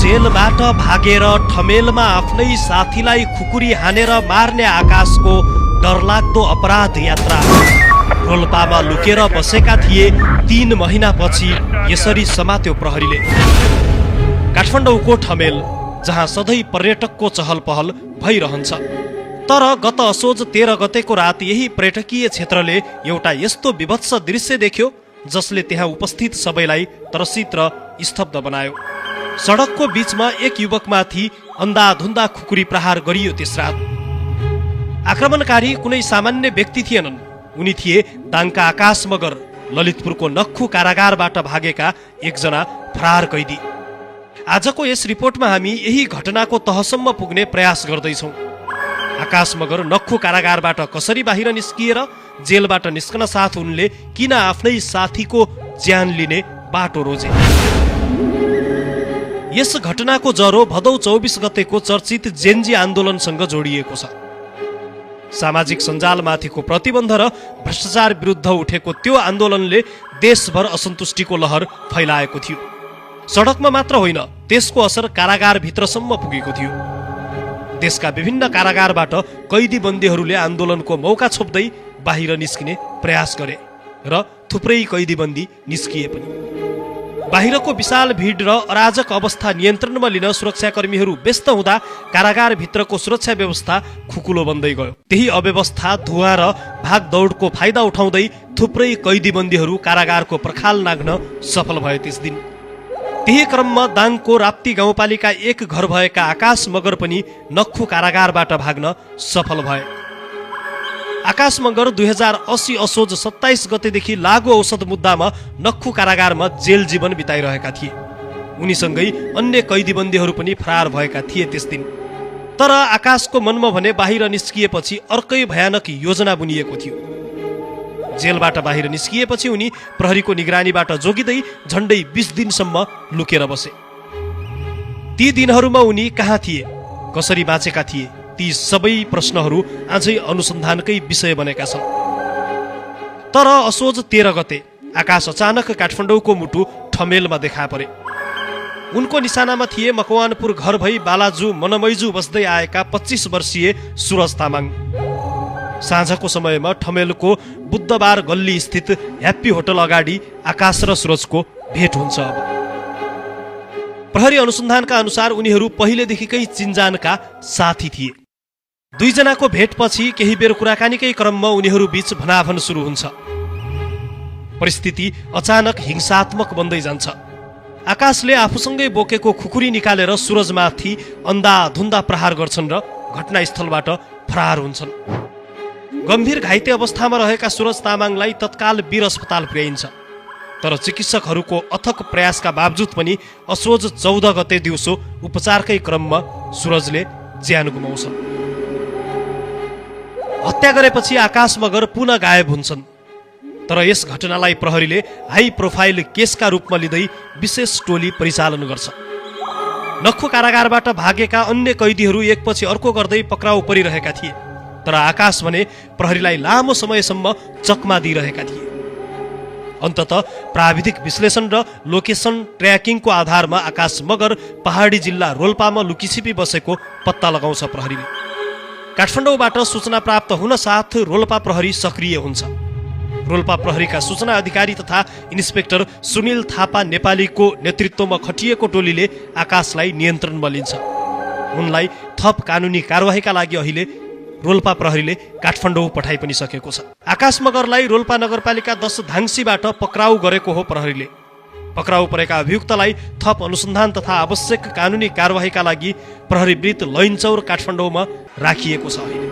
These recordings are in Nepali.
जेलबाट भागेर ठमेलमा आफ्नै साथीलाई खुकुरी हानेर मार्ने आकाशको डरलाग्दो अपराध यात्रा। रोल्पामा लुकेर बसेका थिए 3 महिनापछि यसरी समात्यो प्रहरीले। काठमाडौँको ठमेल, जहाँ सधैँ पर्यटकको चहल पहल भइरहन्छ, तर गत असोज 13 गतेको रात यही पर्यटकीय क्षेत्रले एउटा यस्तो विभत्स दृश्य देख्यो जसले त्यहाँ उपस्थित सबैलाई त्रसित र स्तब्ध बनायो। सडकको बीचमा एक युवकमाथि अन्धाधुन्दा खुकुरी प्रहार गरियो त्यस रात। आक्रमणकारी कुनै सामान्य व्यक्ति थिएनन्। उनी थिए दाङका आकाश मगर, ललितपुरको नक्खु कारागारबाट भागेका एकजना फरार कैदी। आजको यस रिपोर्टमा हामी यही घटनाको तहसम्म पुग्ने प्रयास गर्दैछौँ। आकाश मगर नक्खु कारागारबाट कसरी बाहिर निस्किएर जेलबाट निस्कन साथ उनले किन आफ्नै साथीको ज्यान लिने बाटो रोजे। यस घटनाको जरो भदौ 24 गतेको चर्चित जेनजी आन्दोलनसँग जोडिएको छ। सामाजिक सञ्जालमाथिको प्रतिबन्ध र भ्रष्टाचार विरुद्ध उठेको त्यो आन्दोलनले देशभर असन्तुष्टिको लहर फैलाएको थियो। सडकमा मात्र होइन, त्यसको असर कारागारभित्रसम्म पुगेको थियो। देशका विभिन्न कारागारबाट कैदी बन्दीहरूले आन्दोलनको मौका छोप्दै बाहिर निस्किने प्रयास गरे र थुप्रै कैदी बन्दी निस्किए पनि। बाहिरको विशाल भिड र अराजक अवस्था नियन्त्रणमा लिन सुरक्षाकर्मीहरू व्यस्त हुँदा कारागारभित्रको सुरक्षा व्यवस्था खुकुलो बन्दै गयो। त्यही अव्यवस्था, धुवा र भागदौडको फाइदा उठाउँदै थुप्रै कैदी बन्दीहरू कारागारको पर्खाल नाग्न सफल भए त्यस दिन। त्यही क्रममा दाङको राप्ती गाउँपालिका 1 घर भएका आकाश मगर पनि नक्खु कारागारबाट भाग्न सफल भए। आकाश मगर 2080 असोज 27 गतेदेखि लागू औषध मुद्दामा नक्खु कारागारमा जेल जीवन बिताइरहेका थिए। उनीसँगै अन्य कैदीबन्दीहरू पनि फरार भएका थिए त्यस दिन। तर आकाशको मनमा भने बाहिर निस्किएपछि अर्कै भयानक योजना बुनिएको थियो। जेलबाट बाहिर निस्किएपछि उनी प्रहरीको निगरानीबाट जोगिँदै झन्डै 20 दिनसम्म लुकेर बसे। ती दिनहरूमा उनी कहाँ थिए, कसरी बाँचेका थिए, ती सबै प्रश्नहरू अझै अनुसन्धानकै विषय बनेका छन्। तर असोज 13 गते आकाश अचानक काठमाडौँको मुटु ठमेलमा देखा परे। उनको निशानामा थिए मकवानपुर घर भई बालाजु मनमैजु बस्दै आएका 25 वर्षीय सुरज तामाङ। साँझको समयमा ठमेलको बुद्धबार गल्ली स्थित ह्याप्पी होटल अगाडि आकाश र सुरजको भेट हुन्छ। अब प्रहरी अनुसन्धानका अनुसार उनीहरू पहिलेदेखिकै चिन्जानका साथी थिए। दुईजनाको भेटपछि केही बेर कुराकानीकै क्रममा उनीहरू बीच भनाभन सुरु हुन्छ। परिस्थिति अचानक हिंसात्मक बन्दै जान्छ। आकाशले आफूसँगै बोकेको खुकुरी निकालेर सुरजमाथि अन्धाधुन्दा प्रहार गर्छन् र घटनास्थलबाट फरार हुन्छन्। गम्भीर घाइते अवस्थामा रहेका सुरज तामाङलाई तत्काल वीर अस्पताल पुर्याइन्छ। तर चिकित्सकहरूको अथक प्रयासका बावजुद पनि असोज 14 गते दिउँसो उपचारकै क्रममा सुरजले ज्यान गुमाउँछन्। हत्या गरेपछि आकाश मगर पुनः गायब हुन्छन्। तर यस घटनालाई प्रहरीले हाई प्रोफाइल केसका रूपमा लिँदै विशेष टोली परिचालन गर्छ। नक्खु कारागारबाट भागेका अन्य कैदीहरू एकपछि अर्को गर्दै पक्राउ परिरहेका थिए। तर आकाश भने प्रहरीलाई लामो समयसम्म चकमा दिइरहेका थिए। अन्ततः प्राविधिक विश्लेषण र लोकेसन ट्र्याकिङको आधारमा आकाश मगर पहाडी जिल्ला रोल्पामा लुकिछिपी बसेको पत्ता लगाउँछ प्रहरीले। काठमाडौँबाट सूचना प्राप्त हुन साथ रोल्पा प्रहरी सक्रिय हुन्छ। रोल्पा प्रहरीका सूचना अधिकारी तथा इन्सपेक्टर सुनिल थापा नेपालीको नेतृत्वमा खटिएको टोलीले आकाशलाई नियन्त्रणमा लिन्छ। उनलाई थप कानुनी कारवाहीका लागि अहिले रोल्पा प्रहरीले काठमाडौँ पठाइ पनि सकेको छ। आकाश मगरलाई रोल्पा नगरपालिका 10 धाङसीबाट पक्राउ गरेको हो प्रहरीले। पक्राउ परेका अभियुक्तलाई थप अनुसन्धान तथा आवश्यक कानुनी कारवाहीका लागि प्रहरी वृत्त लैनचौर काठमाडौँमा राखिएको छ। अहिले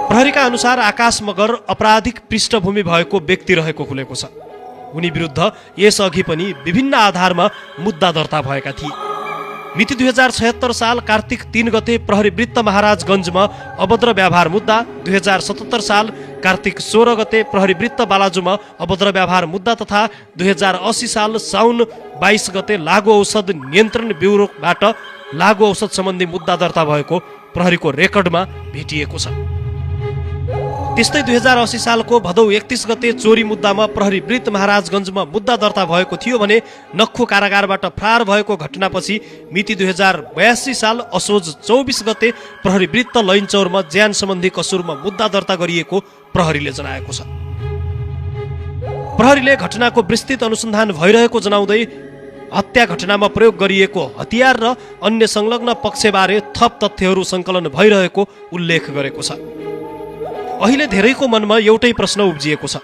प्रहरीका अनुसार आकाश मगर अपराधिक पृष्ठभूमि भएको व्यक्ति रहेको खुलेको छ। उनी विरुद्ध यसअघि पनि विभिन्न आधारमा मुद्दा दर्ता भएका थिए। मिति 2076 साल कार्तिक 3 गते प्रहरी वृत्त महाराजगञ्जमा अभद्र व्यवहार मुद्दा, 2077 साल कार्तिक 16 गते प्रहरी वृत्त बालाजुमा अभद्र व्यवहार मुद्दा तथा 2080 साल साउन 22 गते लागू औषध नियन्त्रण ब्युरोबाट लागू औषध सम्बन्धी मुद्दा दर्ता भएको प्रहरीको रेकर्डमा भेटिएको छ। त्यस्तै 2080 सालको भदौ 31 गते चोरी मुद्दामा प्रहरी वृत्त महाराजगञ्जमा मुद्दा दर्ता भएको थियो भने नक्खु कारागारबाट फरार भएको घटनापछि मिति 2082 साल असोज 24 गते प्रहरी वृत्त लैनचौरमा ज्यान सम्बन्धी कसुरमा मुद्दा दर्ता गरिएको प्रहरीले जनाएको छ। प्रहरीले घटनाको विस्तृत अनुसन्धान भइरहेको जनाउँदै हत्या घटनामा प्रयोग गरिएको हतियार र अन्य संलग्न पक्षबारे थप तथ्यहरू सङ्कलन भइरहेको उल्लेख गरेको छ। अहिले धेरैको मनमा एउटै प्रश्न उब्जिएको छ,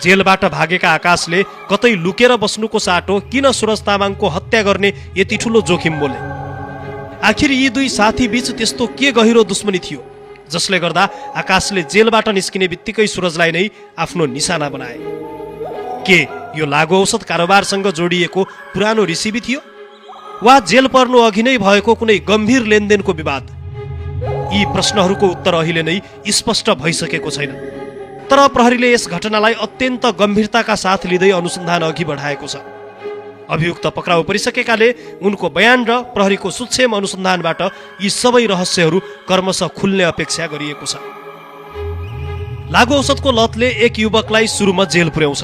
जेलबाट भागेका आकाशले कतै लुकेर बस्नुको साटो किन सुरज तामाङको हत्या गर्ने यति ठुलो जोखिम मोले? आखिर यी दुई साथी बीच त्यस्तो के गहिरो दुश्मनी थियो जसले गर्दा आकाशले जेलबाट निस्किने बित्तिकै सुरजलाई नै आफ्नो निशाना बनाए? के यो लागु औषध कारोबारसँग जोडिएको पुरानो रिसिभी थियो वा जेल पर्नु अघि नै भएको कुनै गम्भीर लेनदेनको विवाद? यी प्रश्नहरूको उत्तर अहिले नै स्पष्ट भइसकेको छैन। तर प्रहरीले यस घटनालाई अत्यन्त गम्भीरताका साथ लिँदै अनुसन्धान अघि बढाएको छ। अभियुक्त पक्राउ परिसकेकाले उनको बयान र प्रहरीको सुक्षेम अनुसन्धानबाट यी सबै रहस्यहरू क्रमशः खुल्ने अपेक्षा गरिएको छ। लागु औषधको लतले एक युवकलाई सुरुमा जेल पुर्याउँछ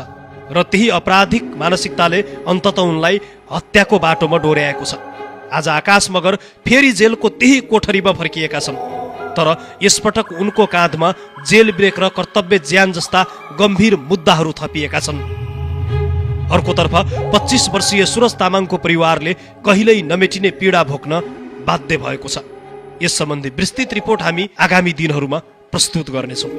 र त्यही आपराधिक मानसिकताले अन्ततः उनलाई हत्याको बाटोमा डोर्याएको छ। आज आकाश मगर फेरि जेलको त्यही कोठरीमा फर्किएका छन्, तर यसपटक उनको काँधमा जेल ब्रेक र कर्तव्य ज्यान जस्ता गम्भीर मुद्दाहरू थपिएका छन्। अर्कोतर्फ 25 वर्षीय सुरज तामाङको परिवारले कहिल्यै नमेटिने पीडा भोग्न बाध्य भएको छ। यस सम्बन्धी विस्तृत रिपोर्ट हामी आगामी दिनहरूमा प्रस्तुत गर्नेछौँ।